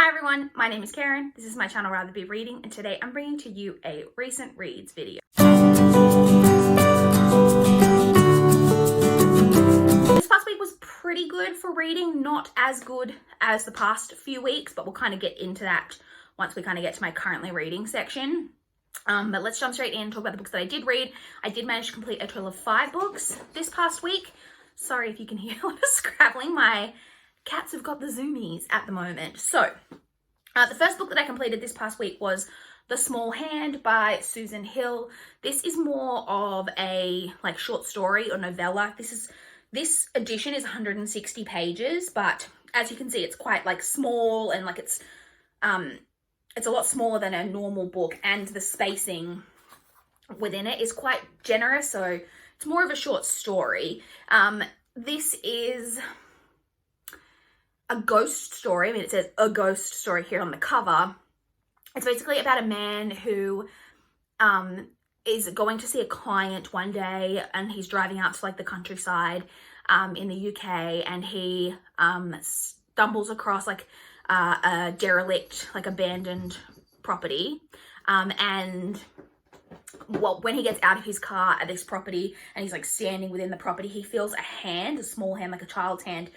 Hi everyone, my name is Karen. This is my channel RatherBeReading, and today I'm bringing to you a recent reads video. This past week was pretty good for reading, not as good as the past few weeks, but we'll kind of get into that once we kind of get to my currently reading section. But let's jump straight in and talk about the books that I did read. I did manage to complete a total of 5 books this past week. Sorry if you can hear a lot of scrabbling. My cats have got the zoomies at the moment. So, the first book that I completed this past week was The Small Hand by Susan Hill. This is more of a short story or novella. This edition is 160 pages, but as you can see, it's quite small and it's a lot smaller than a normal book, and the spacing within it is quite generous, so it's more of a short story. This is a ghost story. I mean, it says a ghost story here on the cover. It's basically about a man who is going to see a client one day, and he's driving out to the countryside in the UK, and he stumbles across a derelict, abandoned property, and when he gets out of his car at this property and he's standing within the property, he feels a hand, a small hand, like a child's hand,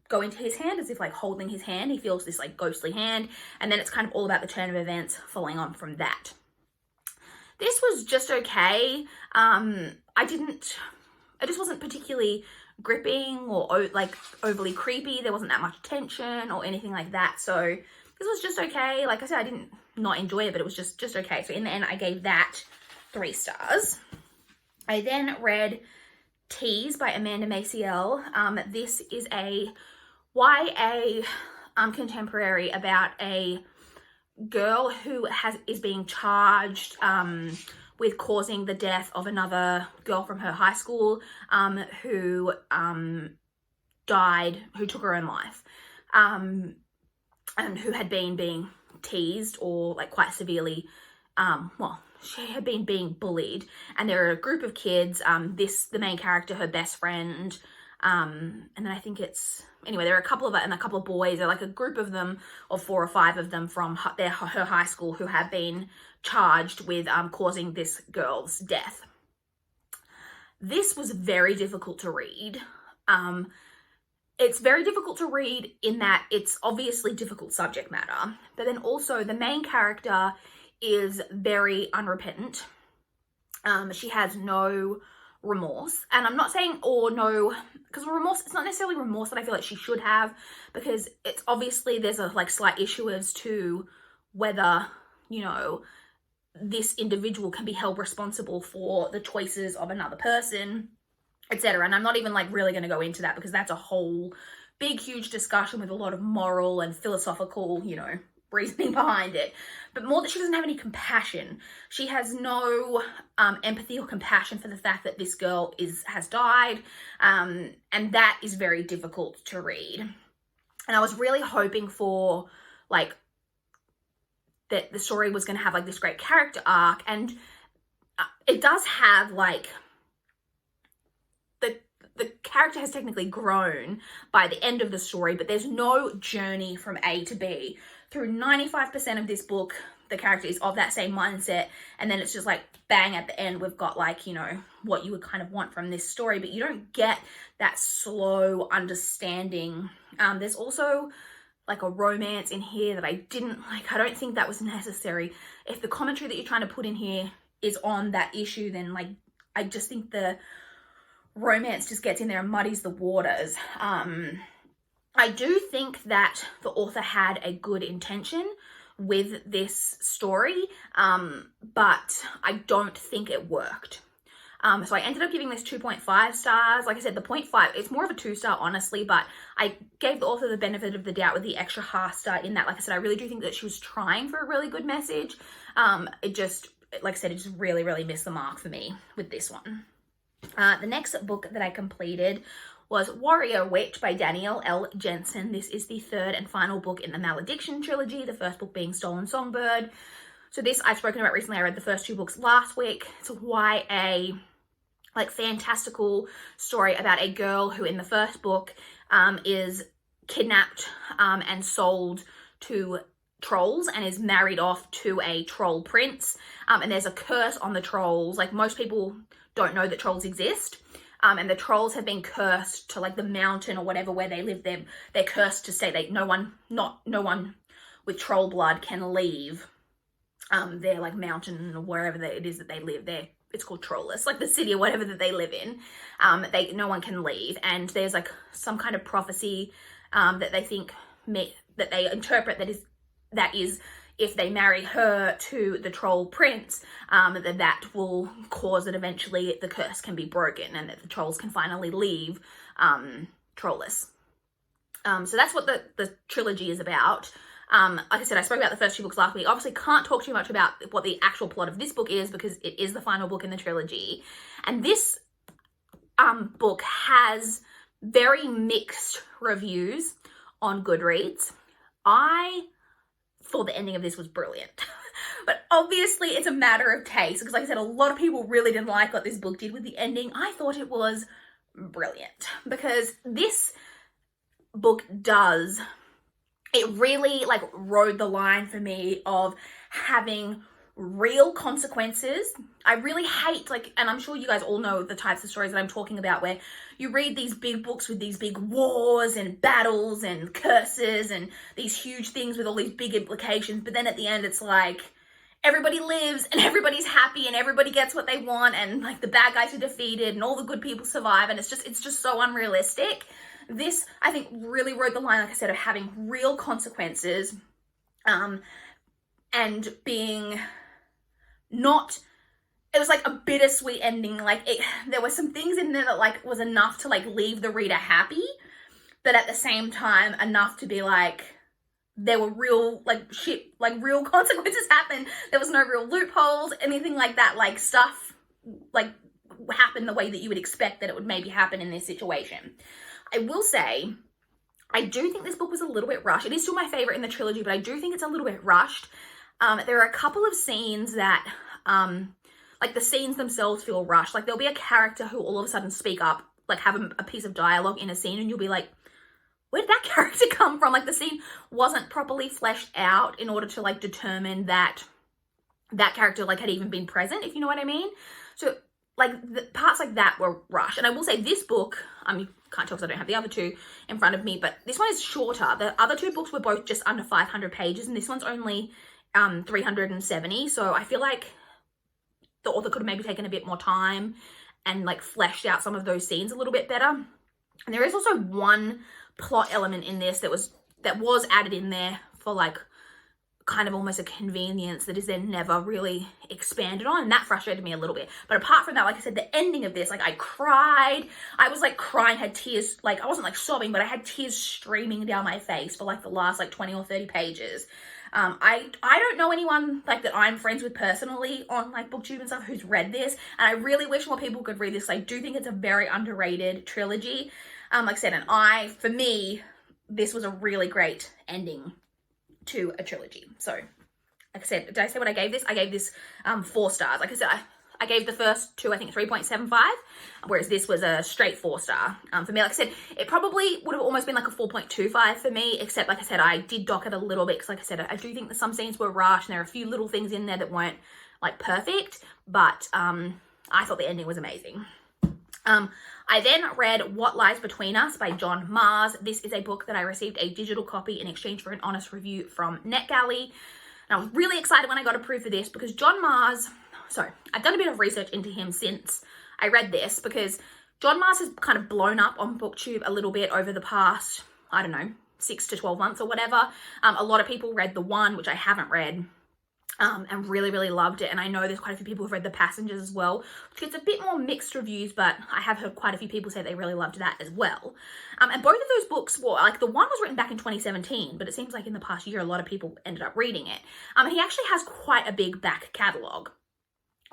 go into his hand as if holding his hand. He feels this ghostly hand, and then it's kind of all about the turn of events following on from that. This was just okay. It just wasn't particularly gripping or overly creepy. There wasn't that much tension or anything like that. So this was just okay. Like I said, I didn't not enjoy it, but it was just okay. So in the end, I gave that 3 stars. I then read Tease by Amanda Maciel. This is a YA contemporary about a girl who is being charged with causing the death of another girl from her high school who died, who took her own life, and who had been being teased or quite severely, she had been being bullied. And there are a group of kids, the main character, her best friend, and then I think there are a couple of boys. They're a group of them, of 4 or 5 of them from her high school, who have been charged with causing this girl's death. This was very difficult to read. It's very difficult to read in that it's obviously difficult subject matter, but then also the main character is very unrepentant. She has no remorse, and I'm not saying because remorse, it's not necessarily remorse that I feel like she should have, because it's obviously there's a slight issue as to whether this individual can be held responsible for the choices of another person, etc. And I'm not even really going to go into that, because that's a whole big huge discussion with a lot of moral and philosophical reasoning behind it. But more that she doesn't have any compassion. She has no empathy or compassion for the fact that this girl has died, and that is very difficult to read. And I was really hoping for that the story was going to have this great character arc, and it does have the character has technically grown by the end of the story, but there's no journey from A to B. Through 95% of this book, the character is of that same mindset, and then it's just bang, at the end we've got what you would kind of want from this story, but you don't get that slow understanding. There's also a romance in here that I didn't like. I don't think that was necessary. If the commentary that you're trying to put in here is on that issue, then I just think the romance just gets in there and muddies the waters. I do think that the author had a good intention with this story, but I don't think it worked. So I ended up giving this 2.5 stars. Like I said, the 0.5, it's more of a 2-star, honestly, but I gave the author the benefit of the doubt with the extra half-star in that, like I said, I really do think that she was trying for a really good message. It just really, really missed the mark for me with this one. The next book that I completed was Warrior Witch by Danielle L. Jensen. This is the 3rd and final book in the Malediction trilogy, the first book being Stolen Songbird. So this I've spoken about recently. I read the first 2 books last week. It's a YA fantastical story about a girl who in the first book is kidnapped and sold to trolls and is married off to a troll prince. And there's a curse on the trolls. Like, most people don't know that trolls exist. And the trolls have been cursed to, like, the mountain or whatever where they live. They're cursed to say no one with troll blood can leave their, like, mountain or wherever it is that they live. It's called Trollless, like the city or whatever that they live in. No one can leave. And there's, like, some kind of prophecy that they think that they interpret that is if they marry her to the troll prince, that will cause that eventually the curse can be broken and that the trolls can finally leave Trollless. So that's what the trilogy is about. Like I said, I spoke about the first 2 books last week. Obviously can't talk too much about what the actual plot of this book is because it is the final book in the trilogy. And this book has very mixed reviews on Goodreads. I thought the ending of this was brilliant. But obviously it's a matter of taste because, like I said, a lot of people really didn't like what this book did with the ending. I thought it was brilliant because this book it really, like, rode the line for me of having real consequences. I really hate, like, and I'm sure you guys all know the types of stories that I'm talking about where you read these big books with these big wars and battles and curses and these huge things with all these big implications, but then at the end it's like everybody lives and everybody's happy and everybody gets what they want and, like, the bad guys are defeated and all the good people survive, and it's just so unrealistic. This, I think, really rode the line, like I said, of having real consequences, and being not, it was like a bittersweet ending. Like, there were some things in there that, like, was enough to, like, leave the reader happy, but at the same time enough to be like, there were real, like, real consequences happened. There was no real loopholes, anything like that. Like, stuff, like, happened the way that you would expect that it would maybe happen in this situation. I will say, I do think this book was a little bit rushed. It is still my favorite in the trilogy, but I do think it's a little bit rushed. There are a couple of scenes that, like, the scenes themselves feel rushed. Like, there'll be a character who all of a sudden speak up, like, have a piece of dialogue in a scene, and you'll be like, where did that character come from? Like, the scene wasn't properly fleshed out in order to, like, determine that that character, like, had even been present, if you know what I mean. So, like, the parts like that were rushed. And I will say this book, you can't tell because I don't have the other 2 in front of me, but this one is shorter. The other 2 books were both just under 500 pages, and this one's only 370. So I feel like the author could have maybe taken a bit more time and, like, fleshed out some of those scenes a little bit better. And there is also one plot element in this that was added in there for, like, kind of almost a convenience that is then never really expanded on, and that frustrated me a little bit. But apart from that, like I said, the ending of this, like, I cried. I was, like, crying, had tears, like, I wasn't, like, sobbing, but I had tears streaming down my face for, like, the last, like, 20 or 30 pages. I don't know anyone, like, that I'm friends with personally on, like, BookTube and stuff who's read this, and I really wish more people could read this. I do think it's a very underrated trilogy. Like I said, and for me, this was a really great ending to a trilogy. So, like I said, did I say what I gave this? I gave this 4 stars. Like I said, I gave the first 2, I think, 3.75, whereas this was a straight 4-star for me. Like I said, it probably would have almost been like a 4.25 for me, except, like I said, I did dock it a little bit because, like I said, I do think that some scenes were rushed and there are a few little things in there that weren't, like, perfect, but I thought the ending was amazing. I then read What Lies Between Us by John Mars. This is a book that I received a digital copy in exchange for an honest review from NetGalley. And I was really excited when I got approved for this because John Mars, I've done a bit of research into him since I read this because John Mars has kind of blown up on BookTube a little bit over the past, I don't know, 6 to 12 months or whatever. A lot of people read The One, which I haven't read. And really, really loved it. And I know there's quite a few people who've read The Passengers as well, which gets a bit more mixed reviews, but I have heard quite a few people say they really loved that as well. And both of those books were, like, The One was written back in 2017, but it seems like in the past year, a lot of people ended up reading it. He actually has quite a big back catalogue.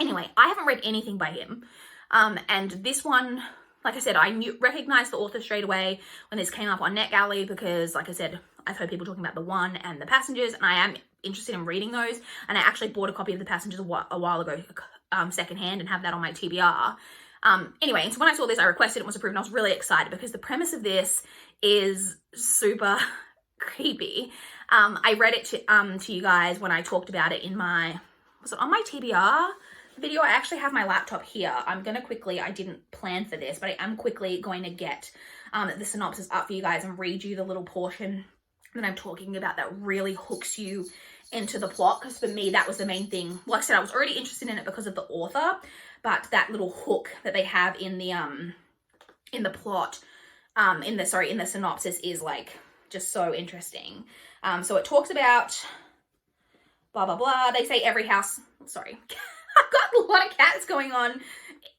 Anyway, I haven't read anything by him. And this one, like I said, I recognized the author straight away when this came up on NetGalley because, like I said, I've heard people talking about The One and The Passengers, and I am interested in reading those. And I actually bought a copy of The Passengers a while ago, secondhand, and have that on my TBR. Anyway, and so when I saw this, I requested it, was approved, and I was really excited because the premise of this is super creepy. I read it to you guys when I talked about it in my, was it on my TBR video? I actually have my laptop here. I'm going to quickly, I didn't plan for this, but I am quickly going to get the synopsis up for you guys and read you the little portion that I'm talking about that really hooks you into the plot, because for me that was the main thing. Like I said, I was already interested in it because of the author, but that little hook that they have in the plot, in the synopsis is like just so interesting. So it talks about blah blah blah. They say every house, sorry, I've got a lot of cats going on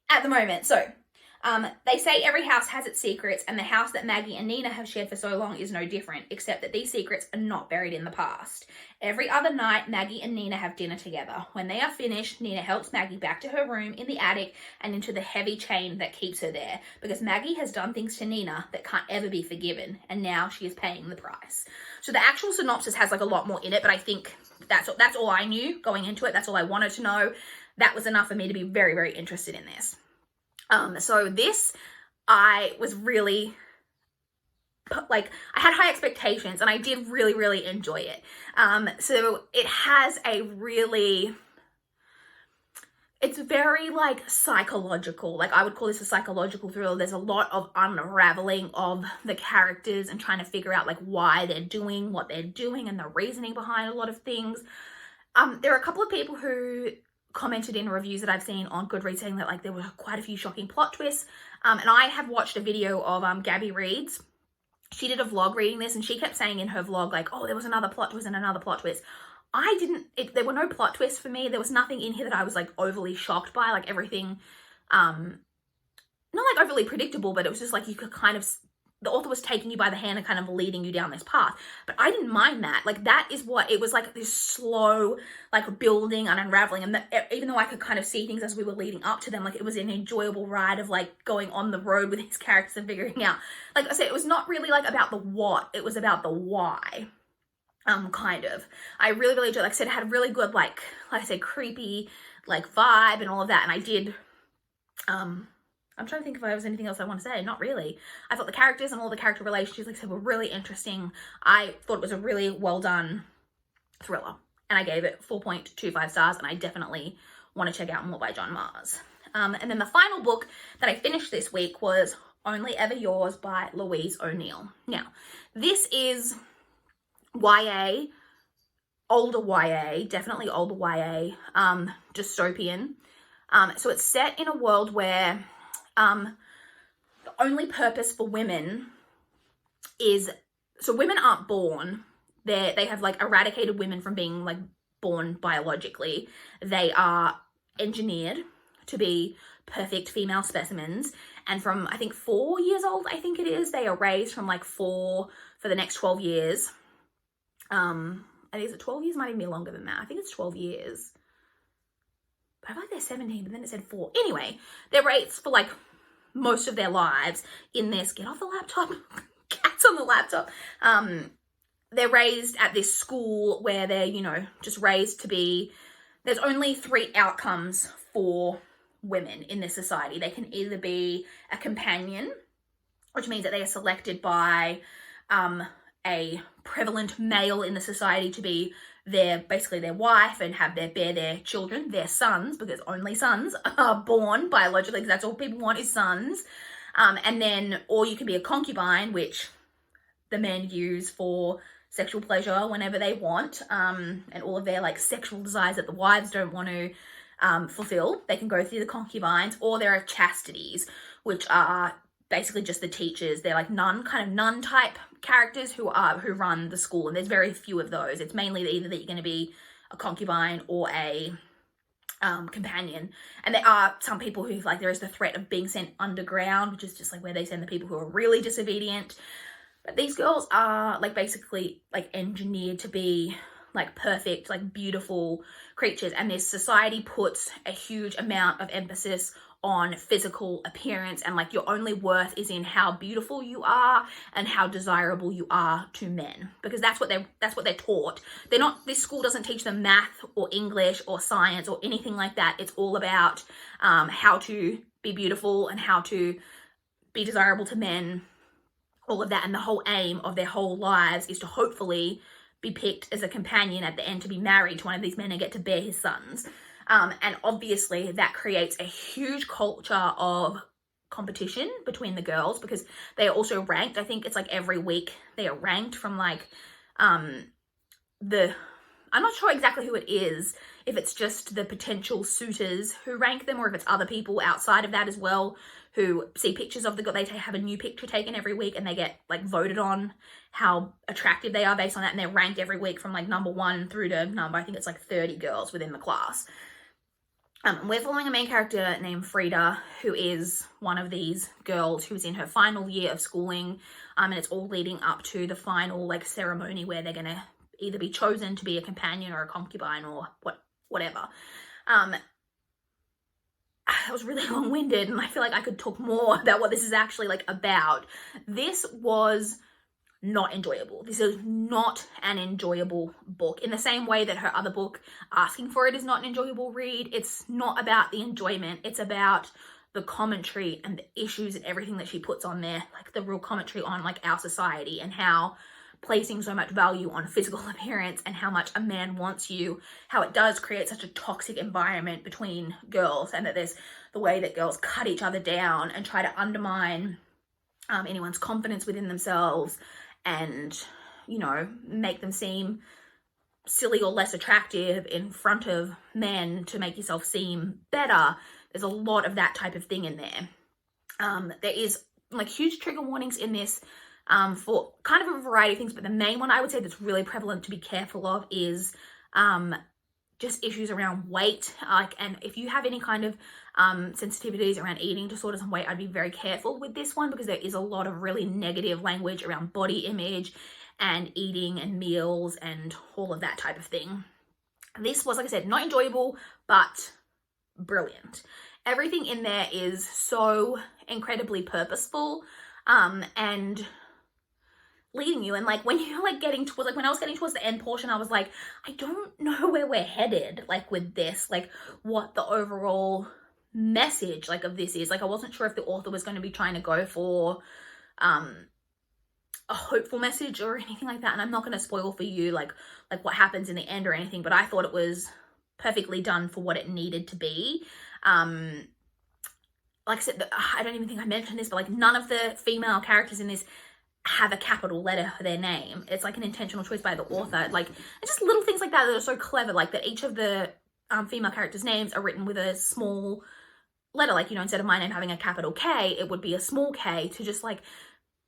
at the moment. So they say every house has its secrets, and the house that Maggie and Nina have shared for so long is no different, except that these secrets are not buried in the past. Every other night, Maggie and Nina have dinner together. When they are finished, Nina helps Maggie back to her room in the attic and into the heavy chain that keeps her there, because Maggie has done things to Nina that can't ever be forgiven, and now she is paying the price. So the actual synopsis has like a lot more in it, but I think that's all I knew going into it. That's all I wanted to know. That was enough for me to be very, very interested in this. So this, I was really, like, I had high expectations, and I did really, really enjoy it. So it has a really, it's very, like, psychological. Like, I would call this a psychological thriller. There's a lot of unraveling of the characters and trying to figure out, like, why they're doing what they're doing and the reasoning behind a lot of things. There are a couple of people who commented in reviews that I've seen on Goodreads saying that, like, there were quite a few shocking plot twists. And I have watched a video of Gabby Reads. She did a vlog reading this, and she kept saying in her vlog, like, oh, there was another plot twist and another plot twist. There were no plot twists for me. There was nothing in here that I was, like, overly shocked by. Like, everything, not, like, overly predictable, but it was just, like, you could kind of, the author was taking you by the hand and kind of leading you down this path. But I didn't mind that. Like, that is what, it was like this slow, like, building and unraveling. And even though I could kind of see things as we were leading up to them, like, it was an enjoyable ride of, like, going on the road with these characters and figuring out, like I said, it was not really, like, about the what, it was about the why. Kind of. I really, really enjoyed, like I said, it had a really good, like I said, creepy, like, vibe and all of that. And I did, I'm trying to think if there was anything else I want to say. Not really. I thought the characters and all the character relationships, like I said, were really interesting. I thought it was a really well done thriller, and I gave it 4.25 stars, and I definitely want to check out more by John Mars. And then the final book that I finished this week was Only Ever Yours by Louise O'Neill. Now, this is YA, older YA, definitely older YA, dystopian. So it's set in a world where the only purpose for women is, so women aren't born. They have, like, eradicated women from being, like, born biologically. They are engineered to be perfect female specimens. And from, I think, 4 years old, I think it is, they are raised from, like, 4 for the next 12 years. I think it's 12 years, might even be longer than that. I think it's 12 years. I feel like they're 17, but then it said 4. Anyway, they're raised for, like, most of their lives in this, get off the laptop, cats on the laptop. They're raised at this school where they're, you know, just raised to be, there's only 3 outcomes for women in this society. They can either be a companion, which means that they are selected by a prevalent male in the society to be basically their wife and bear their children, their sons, because only sons are born biologically, because that's all people want is sons. And then, or you can be a concubine, which the men use for sexual pleasure whenever they want, and all of their, like, sexual desires that the wives don't want to fulfill. They can go through the concubines, or there are chastities, which are basically just the teachers. They're like nun type characters who run the school, and there's very few of those. It's mainly either that you're going to be a concubine or a companion. And there are some people who, like, there is the threat of being sent underground, which is just like where they send the people who are really disobedient. But these girls are, like, basically, like, engineered to be, like, perfect, like, beautiful creatures. And this society puts a huge amount of emphasis on physical appearance, and, like, your only worth is in how beautiful you are and how desirable you are to men, because that's what they're taught. This school doesn't teach them math or English or science or anything like that. It's all about how to be beautiful and how to be desirable to men all of that. And the whole aim of their whole lives is to hopefully be picked as a companion at the end to be married to one of these men and get to bear his sons. And obviously that creates a huge culture of competition between the girls because they are also ranked. I think it's like every week they are ranked from like I'm not sure exactly who it is, if it's just the potential suitors who rank them or if it's other people outside of that as well who see pictures of the girl. They have a new picture taken every week and they get like voted on how attractive they are based on that, and they're ranked every week from like number 1 through to number, I think it's like 30 girls within the class. We're following a main character named Frida, who is one of these girls who's in her final year of schooling, and it's all leading up to the final like ceremony where they're gonna either be chosen to be a companion or a concubine or whatever. That was really long-winded, and I feel like I could talk more about what this is actually like about. This was not enjoyable. This is not an enjoyable book. In the same way that her other book, Asking for It, is not an enjoyable read. It's not about the enjoyment. It's about the commentary and the issues and everything that she puts on there, like the real commentary on like our society and how placing so much value on physical appearance and how much a man wants you, how it does create such a toxic environment between girls, and that there's the way that girls cut each other down and try to undermine anyone's confidence within themselves and, you know, make them seem silly or less attractive in front of men to make yourself seem better. There's a lot of that type of thing in there. There is like huge trigger warnings in this for kind of a variety of things, but the main one I would say that's really prevalent to be careful of is just issues around weight. And if you have any kind of sensitivities around eating disorders and weight, I'd be very careful with this one because there is a lot of really negative language around body image and eating and meals and all of that type of thing. This was, like I said, not enjoyable, but brilliant. Everything in there is so incredibly purposeful and leading you, and like when you're like getting towards, like when I was getting towards the end portion, I was like, I don't know where we're headed like with this, like what the overall message like of this is. Like I wasn't sure if the author was going to be trying to go for a hopeful message or anything like that, and I'm not going to spoil for you like what happens in the end or anything, but I thought it was perfectly done for what it needed to be. Like I said, I don't even think I mentioned this, but like none of the female characters in this have a capital letter for their name. It's like an intentional choice by the author. Like just little things like that that are so clever, like that each of the female characters' names are written with a small letter. Like, you know, instead of my name having a capital K, it would be a small k, to just like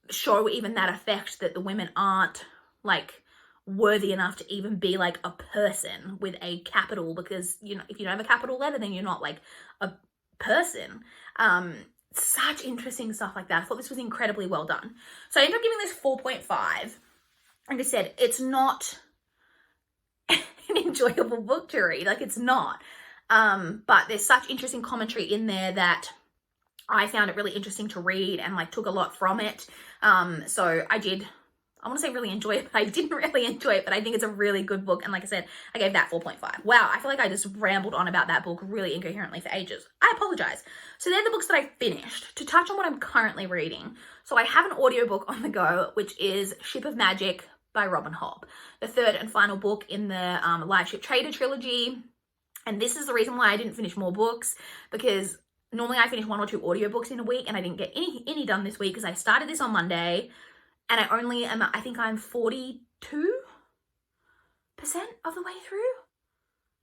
show even that effect that the women aren't like worthy enough to even be like a person with a capital, because, you know, if you don't have a capital letter, then you're not like a person. Such interesting stuff like that. I thought this was incredibly well done. So I ended up giving this 4.5. Like I said, it's not an enjoyable book to read. Like it's not. But there's such interesting commentary in there that I found it really interesting to read and like took a lot from it. So I want to say really enjoy it, but I didn't really enjoy it, but I think it's a really good book. And like I said, I gave that 4.5. Wow, I feel like I just rambled on about that book really incoherently for ages. I apologize. So they're the books that I finished. To touch on what I'm currently reading. So I have an audiobook on the go, which is Ship of Magic by Robin Hobb, the third and final book in the Live Ship Trader trilogy. And this is the reason why I didn't finish more books, because normally I finish 1 or 2 audiobooks in a week, and I didn't get any done this week because I started this on Monday. And I only am, I think I'm 42% of the way through.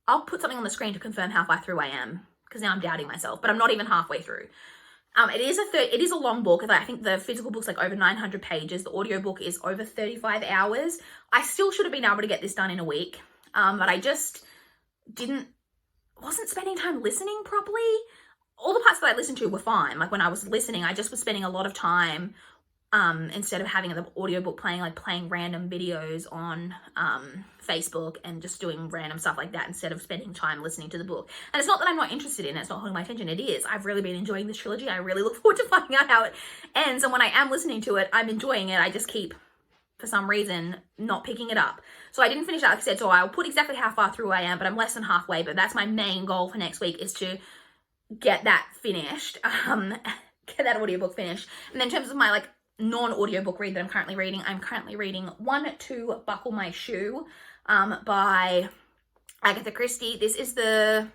I'll put something on the screen to confirm how far through I am, because now I'm doubting myself, but I'm not even halfway through. It is a long book. I think the physical book's like over 900 pages. The audiobook is over 35 hours. I still should have been able to get this done in a week, but I just wasn't spending time listening properly. All the parts that I listened to were fine. Like when I was listening, I just was spending a lot of time instead of having the audiobook playing, like playing random videos on Facebook and just doing random stuff like that instead of spending time listening to the book. And it's not that I'm not interested in it, it's not holding my attention, it is. I've really been enjoying this trilogy. I really look forward to finding out how it ends, and when I am listening to it, I'm enjoying it. I just keep, for some reason, not picking it up. So I didn't finish that, like I said, so I'll put exactly how far through I am, but I'm less than halfway. But that's my main goal for next week, is to get that finished, get that audiobook finished. And then in terms of my like non-audiobook read that I'm currently reading. I'm currently reading One to Buckle My Shoe by Agatha Christie. This is the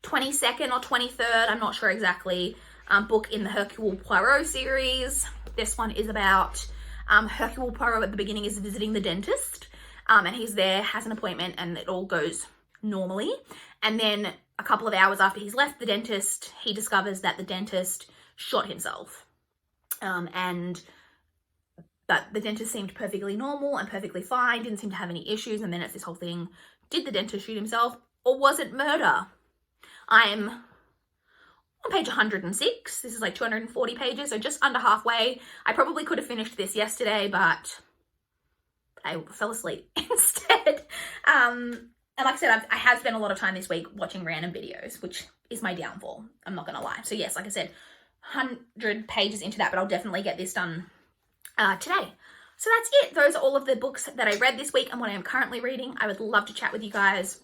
22nd or 23rd, I'm not sure exactly, book in the Hercule Poirot series. This one is about Hercule Poirot at the beginning is visiting the dentist, and he's there, has an appointment, and it all goes normally. And then a couple of hours after he's left the dentist, he discovers that the dentist shot himself. But the dentist seemed perfectly normal and perfectly fine, didn't seem to have any issues. And then it's this whole thing, did the dentist shoot himself or was it murder? I'm on page 106. This is like 240 pages, so just under halfway. I probably could have finished this yesterday, but I fell asleep instead. And like I said, I have spent a lot of time this week watching random videos, which is my downfall. I'm not going to lie. So yes, like I said, 100 pages into that, but I'll definitely get this done today. So that's it. Those are all of the books that I read this week and what I am currently reading. I would love to chat with you guys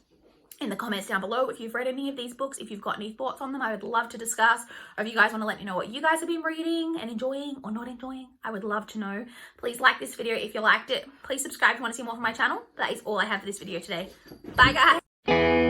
in the comments down below if you've read any of these books, if you've got any thoughts on them. I would love to discuss, or if you guys want to let me know what you guys have been reading and enjoying or not enjoying, I would love to know. Please like this video if you liked it. Please subscribe if you want to see more from my channel. That is all I have for this video today. Bye guys.